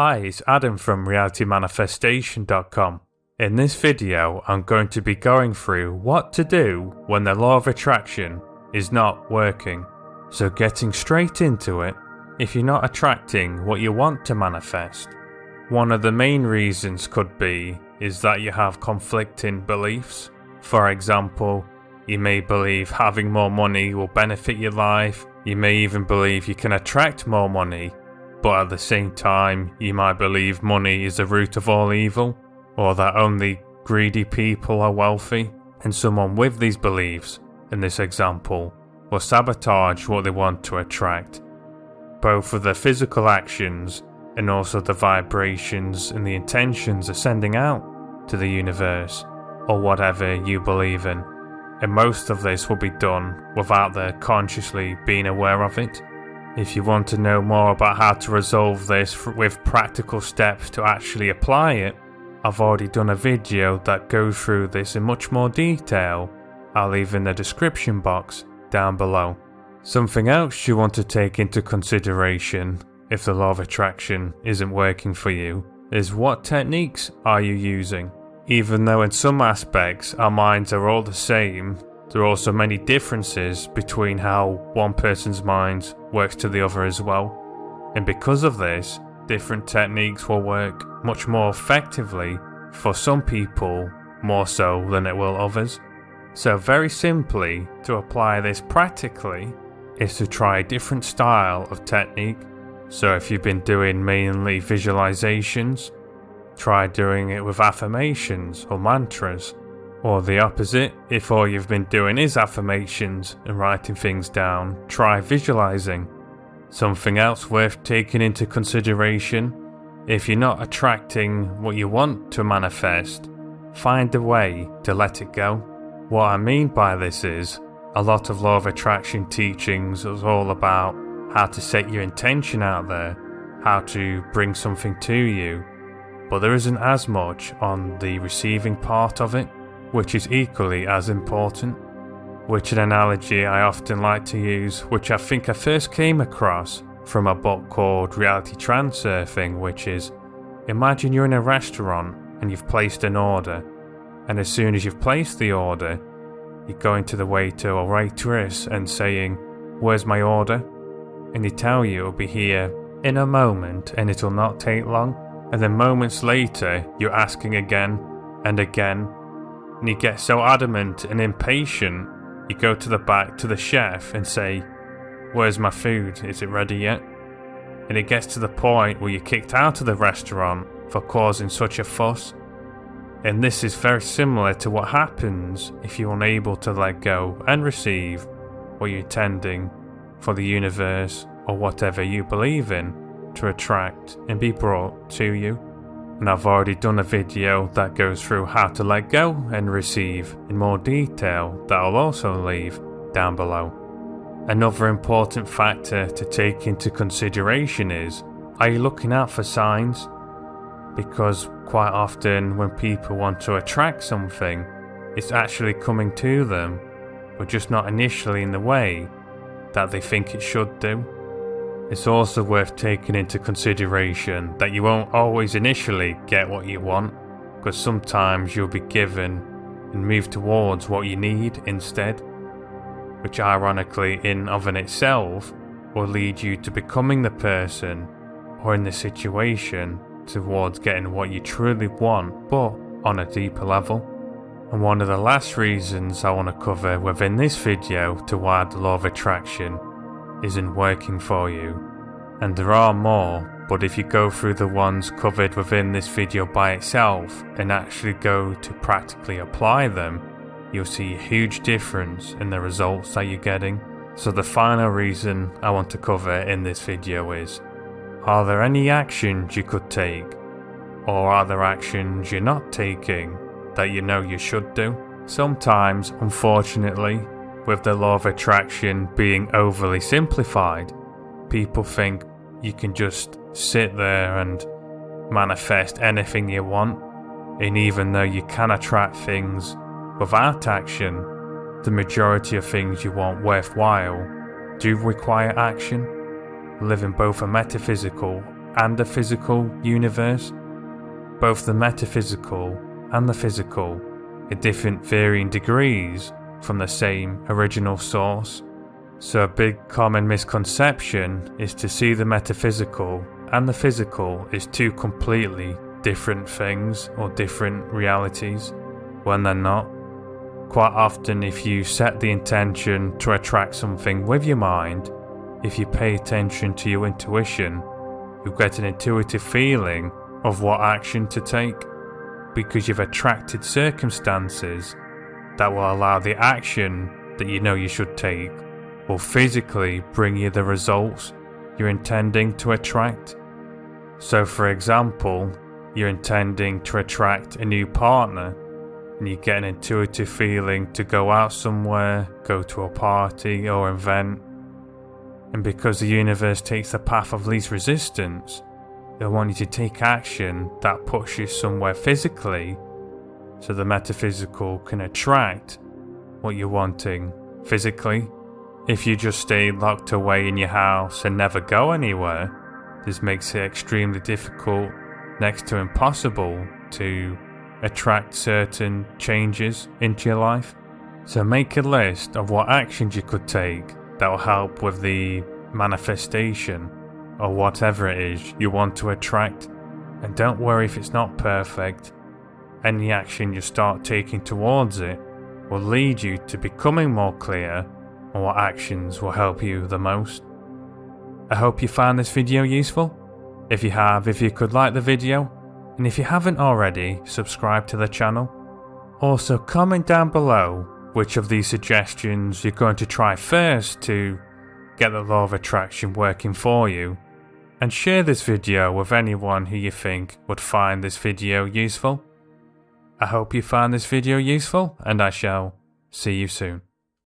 Hi, it's Adam from realitymanifestation.com. In this video, I'm going to be going through what to do when the law of attraction is not working. So getting straight into it, if you're not attracting what you want to manifest, one of the main reasons could be is that you have conflicting beliefs. For example, you may believe having more money will benefit your life. You may even believe you can attract more money, but at the same time, you might believe money is the root of all evil, or that only greedy people are wealthy. And someone with these beliefs, in this example, will sabotage what they want to attract, both with their physical actions and also the vibrations and the intentions they're sending out to the universe, or whatever you believe in. And most of this will be done without their consciously being aware of it. If you want to know more about how to resolve this with practical steps to actually apply it, I've already done a video that goes through this in much more detail. I'll leave in the description box down below. Something else you want to take into consideration if the law of attraction isn't working for you is what techniques are you using. Even though in some aspects our minds are all the same, there are also many differences between how one person's mind works to the other as well. And because of this, different techniques will work much more effectively for some people, more so than it will others. So very simply, to apply this practically, is to try a different style of technique. So if you've been doing mainly visualizations, try doing it with affirmations or mantras. Or the opposite, if all you've been doing is affirmations and writing things down, try visualizing. Something else worth taking into consideration, if you're not attracting what you want to manifest, find a way to let it go. What I mean by this is, a lot of law of attraction teachings is all about how to set your intention out there, how to bring something to you, but there isn't as much on the receiving part of it, which is equally as important. Which an analogy I often like to use, which I think I first came across from a book called Reality Transurfing, which is, imagine you're in a restaurant and you've placed an order, and as soon as you've placed the order, you're going to the waiter or waitress and saying, "Where's my order?" And they tell you it'll be here in a moment and it'll not take long, and then moments later you're asking again and again, and you get so adamant and impatient, you go to the back to the chef and say, "Where's my food? Is it ready yet?" And it gets to the point where you're kicked out of the restaurant for causing such a fuss. And this is very similar to what happens if you're unable to let go and receive what you're intending for the universe or whatever you believe in to attract and be brought to you. And I've already done a video that goes through how to let go and receive in more detail that I'll also leave down below. Another important factor to take into consideration is, are you looking out for signs? Because quite often when people want to attract something, it's actually coming to them, but just not initially in the way that they think it should do. It's also worth taking into consideration that you won't always initially get what you want, because sometimes you'll be given and move towards what you need instead, which ironically in of in itself will lead you to becoming the person or in the situation towards getting what you truly want, but on a deeper level. And one of the last reasons I want to cover within this video to why the law of attraction isn't working for you, and there are more, but if you go through the ones covered within this video by itself and actually go to practically apply them, you'll see a huge difference in the results that you're getting. So the final reason I want to cover in this video is, are there any actions you could take, or are there actions you're not taking that you know you should do? Sometimes, unfortunately, with the law of attraction being overly simplified, people think you can just sit there and manifest anything you want, and even though you can attract things without action, the majority of things you want worthwhile do require action, living both a metaphysical and the physical universe. Both the metaphysical and the physical at different varying degrees from the same original source. So a big common misconception is to see the metaphysical and the physical as two completely different things or different realities, when they're not. Quite often, if you set the intention to attract something with your mind, if you pay attention to your intuition, you'll get an intuitive feeling of what action to take, because you've attracted circumstances that will allow the action that you know you should take will physically bring you the results you're intending to attract. So for example, you're intending to attract a new partner, and you get an intuitive feeling to go out somewhere, go to a party or event, and because the universe takes the path of least resistance, they'll want you to take action that puts you somewhere physically, so the metaphysical can attract what you're wanting physically. If you just stay locked away in your house and never go anywhere, this makes it extremely difficult, next to impossible, to attract certain changes into your life. So make a list of what actions you could take that will help with the manifestation or whatever it is you want to attract. And don't worry if it's not perfect. Any action you start taking towards it will lead you to becoming more clear on what actions will help you the most. I hope you found this video useful. If you have, if you could like the video, and if you haven't already, subscribe to the channel. Also, comment down below which of these suggestions you're going to try first to get the law of attraction working for you, and share this video with anyone who you think would find this video useful. I hope you found this video useful, and I shall see you soon.